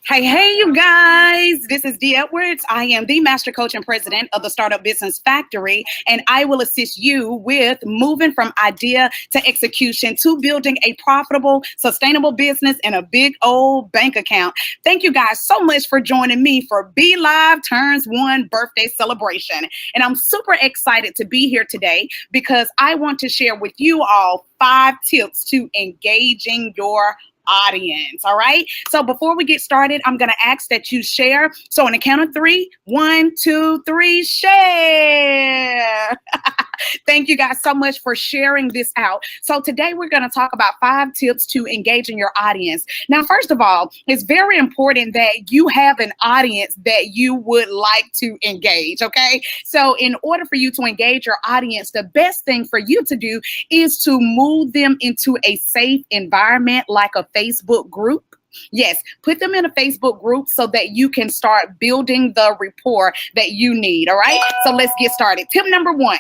Hey, you guys. This is Dee Edwards. I am the master coach and president of the Startup Business Factory, and I will assist you with moving from idea to execution to building a profitable, sustainable business and a big old bank account. Thank you guys so much for joining me for BeLive Turns One birthday celebration. And I'm super excited to be here today because I want to share with you all 5 tips to engaging your audience. All right. So before we get started, I'm going to ask that you share. So on the count of 3, 1, 2, 3, share. Thank you guys so much for sharing this out. So today we're going to talk about 5 tips to engaging your audience. Now, first of all, it's very important that you have an audience that you would like to engage. Okay. So in order for you to engage your audience, the best thing for you to do is to move them into a safe environment like a Facebook group. Yes, put them in a Facebook group so that you can start building the rapport that you need. All right. So let's get started. Tip number 1.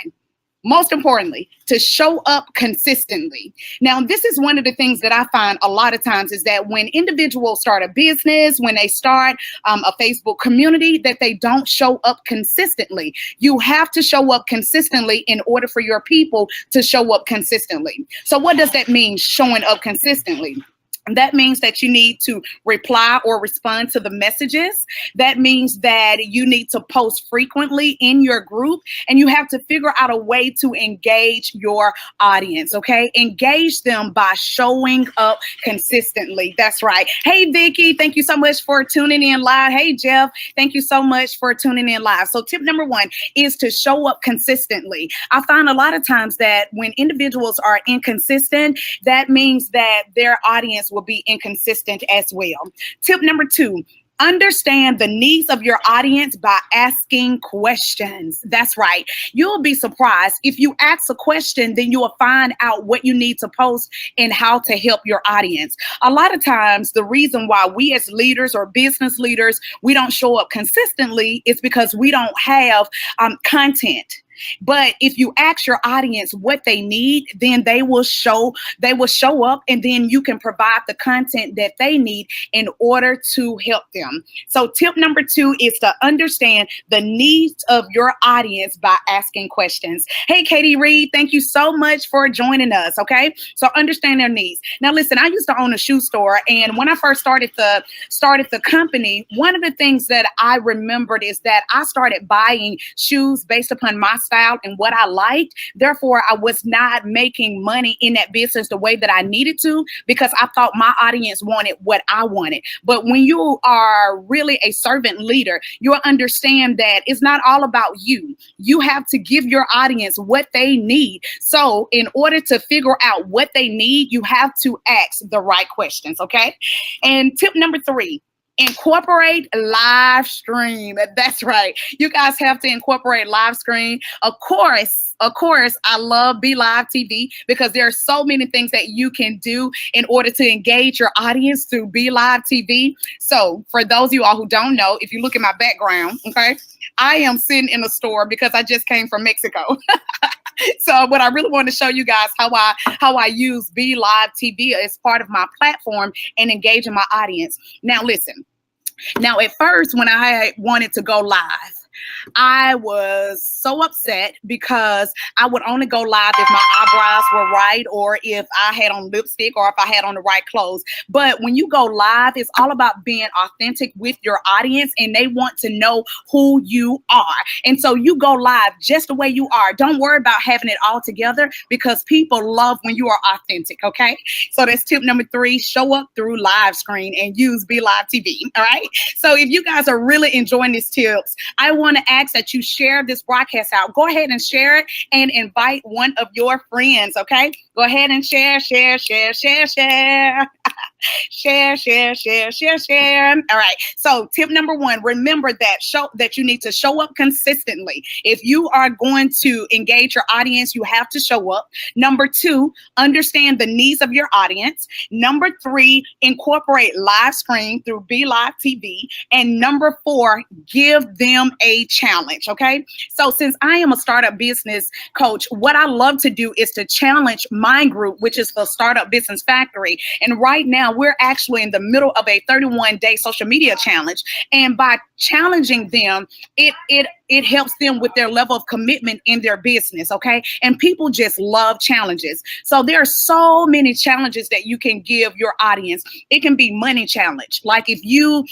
Most importantly, to show up consistently. Now, this is one of the things that I find a lot of times is that when individuals start a business, when they start a Facebook community, that they don't show up consistently. You have to show up consistently in order for your people to show up consistently. So what does that mean, showing up consistently? That means that you need to reply or respond to the messages. That means that you need to post frequently in your group, and you have to figure out a way to engage your audience, okay? Engage them by showing up consistently. That's right. Hey, Vicky, thank you so much for tuning in live. Hey, Jeff, thank you so much for tuning in live. So tip number 1 is to show up consistently. I find a lot of times that when individuals are inconsistent, that means that their audience will be inconsistent as well. Tip number 2, understand the needs of your audience by asking questions. That's right. You'll be surprised. If you ask a question, then you will find out what you need to post and how to help your audience. A lot of times, the reason why we as leaders or business leaders, we don't show up consistently is because we don't have content. But if you ask your audience what they need, then they will show up, and then you can provide the content that they need in order to help them. So tip number 2 is to understand the needs of your audience by asking questions. Hey, Katie Reed, thank you so much for joining us. Okay. So understand their needs. Now, listen, I used to own a shoe store, and when I first started the company, one of the things that I remembered is that I started buying shoes based upon my style and what I liked. Therefore, I was not making money in that business the way that I needed to because I thought my audience wanted what I wanted. But when you are really a servant leader, you'll understand that it's not all about you. You have to give your audience what they need. So in order to figure out what they need, you have to ask the right questions, okay? And tip number 3, incorporate live stream. That's right. You guys have to incorporate live stream. Of course, I love BeLive TV because there are so many things that you can do in order to engage your audience through BeLive TV. So for those of you all who don't know, if you look at my background, okay, I am sitting in a store because I just came from Mexico. So what I really want to show you guys how I use BeLive TV as part of my platform and engaging my audience. Now listen. Now at first when I wanted to go live, I was so upset because I would only go live if my eyebrows were right or if I had on lipstick or if I had on the right clothes. But when you go live, it's all about being authentic with your audience and they want to know who you are. And so you go live just the way you are. Don't worry about having it all together because people love when you are authentic, okay? So that's tip number 3, show up through live screen and use BeLive TV, all right? So if you guys are really enjoying these tips, I want to ask that you share this broadcast out. Go ahead and share it and invite one of your friends, okay? Go ahead and share. Share. All right. So tip number 1, remember that you need to show up consistently. If you are going to engage your audience, you have to show up. Number 2, understand the needs of your audience. Number 3, incorporate live stream through BeLive TV. And number 4, give them a challenge. Okay. So since I am a startup business coach, what I love to do is to challenge my group, which is the Startup Business Factory. And right now now we're actually in the middle of a 31-day social media challenge. And by challenging them, it helps them with their level of commitment in their business, okay? And people just love challenges. So there are so many challenges that you can give your audience. It can be money challenge. Like if you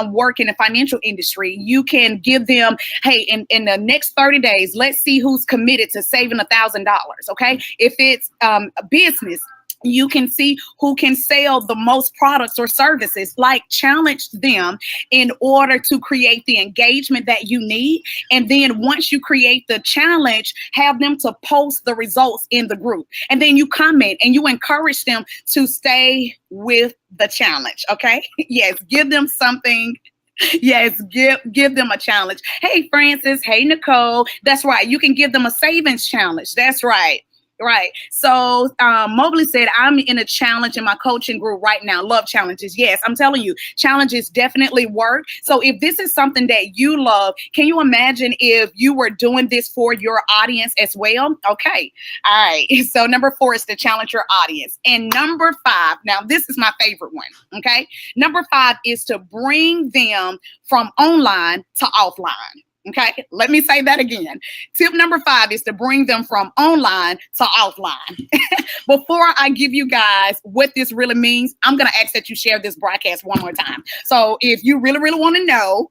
work in the financial industry, you can give them, hey, in the next 30 days, let's see who's committed to saving $1,000, okay? If it's a business, you can see who can sell the most products or services. Like challenge them in order to create the engagement that you need. And then once you create the challenge, have them to post the results in the group. And then you comment and you encourage them to stay with the challenge. Okay. Yes. Give them something. Yes, give them a challenge. Hey, Francis. Hey, Nicole. That's right. You can give them a savings challenge. That's right. Right. So Mobley said, I'm in a challenge in my coaching group right now. Love challenges. Yes, I'm telling you, challenges definitely work. So if this is something that you love, can you imagine if you were doing this for your audience as well? Okay. All right. So number 4 is to challenge your audience. And number 5, now this is my favorite one. Okay. Number 5 is to bring them from online to offline. Okay, let me say that again. Tip number 5 is to bring them from online to offline. Before I give you guys what this really means, I'm going to ask that you share this broadcast one more time. So if you really, really want to know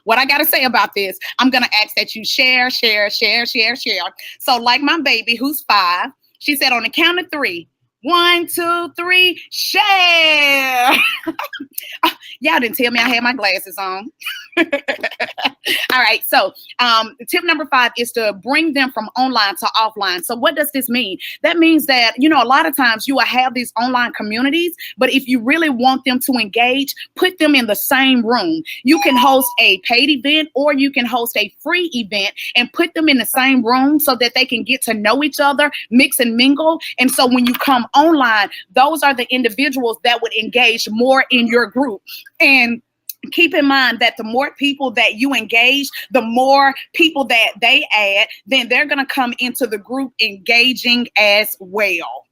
what I got to say about this, I'm going to ask that you share. So like my baby who's 5, she said on the count of 3, 1, 2, 3, share. Y'all didn't tell me I had my glasses on. All right. So tip number 5 is to bring them from online to offline. So what does this mean? That means that, you know, a lot of times you will have these online communities, but if you really want them to engage, put them in the same room. You can host a paid event or you can host a free event and put them in the same room so that they can get to know each other, mix and mingle. And so when you come online, those are the individuals that would engage more in your group. And keep in mind that the more people that you engage, the more people that they add, then they're going to come into the group engaging as well.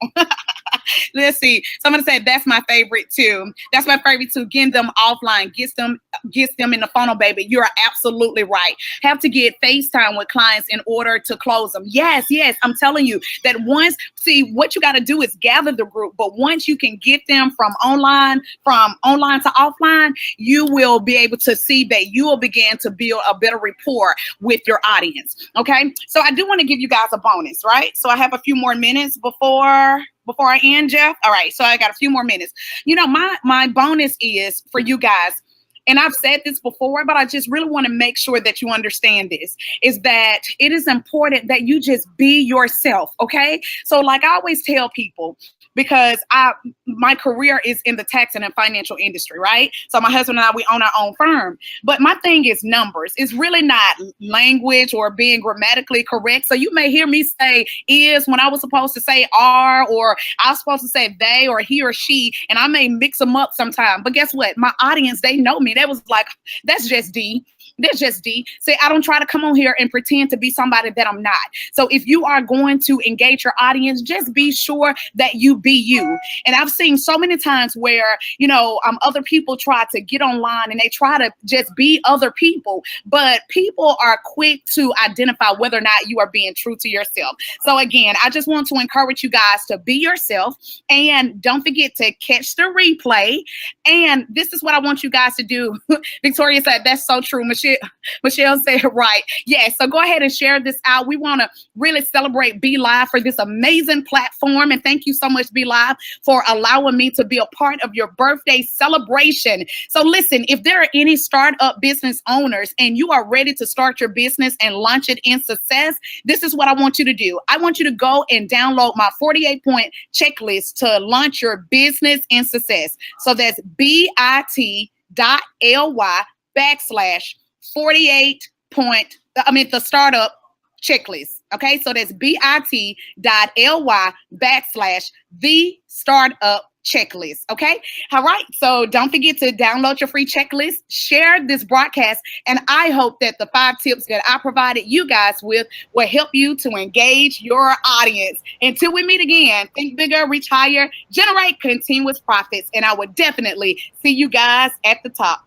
Let's see. Someone said that's my favorite too. That's my favorite too. Getting them offline, gets them in the funnel, baby. You're absolutely right. Have to get FaceTime with clients in order to close them. Yes. I'm telling you that once, see, what you got to do is gather the group. But once you can get them from online to offline, you will be able to see that you will begin to build a better rapport with your audience. Okay. So I do want to give you guys a bonus, right? So I have a few more minutes before I end, Jeff. All right. So I got a few more minutes. You know, my bonus is for you guys. And I've said this before, but I just really want to make sure that you understand this, is that it is important that you just be yourself. Okay. So like I always tell people, because my career is in the tax and financial industry, right? So my husband and I, we own our own firm. But my thing is numbers. It's really not language or being grammatically correct. So you may hear me say is when I was supposed to say are, or I was supposed to say they or he or she, and I may mix them up sometime. But guess what? My audience, they know me. They was like, that's just Dee. That's just Dee. Say, I don't try to come on here and pretend to be somebody that I'm not. So if you are going to engage your audience, just be sure that you be you. And I've seen so many times where, you know, other people try to get online and they try to just be other people, but people are quick to identify whether or not you are being true to yourself. So again, I just want to encourage you guys to be yourself, and don't forget to catch the replay. And this is what I want you guys to do. Victoria said, that's so true. Michelle said, right. Yes. So go ahead and share this out. We want to really celebrate BeLive for this amazing platform. And thank you so much, BeLive, for allowing me to be a part of your birthday celebration. So listen, if there are any startup business owners and you are ready to start your business and launch it in success, this is what I want you to do. I want you to go and download my 48-point checklist to launch your business in success. So that's bit.ly/48 the startup checklist. Okay, so that's bit.ly/the startup checklist. Okay. All right. So don't forget to download your free checklist, share this broadcast, and I hope that the 5 tips that I provided you guys with will help you to engage your audience. Until we meet again, think bigger, reach higher, generate continuous profits, and I will definitely see you guys at the top.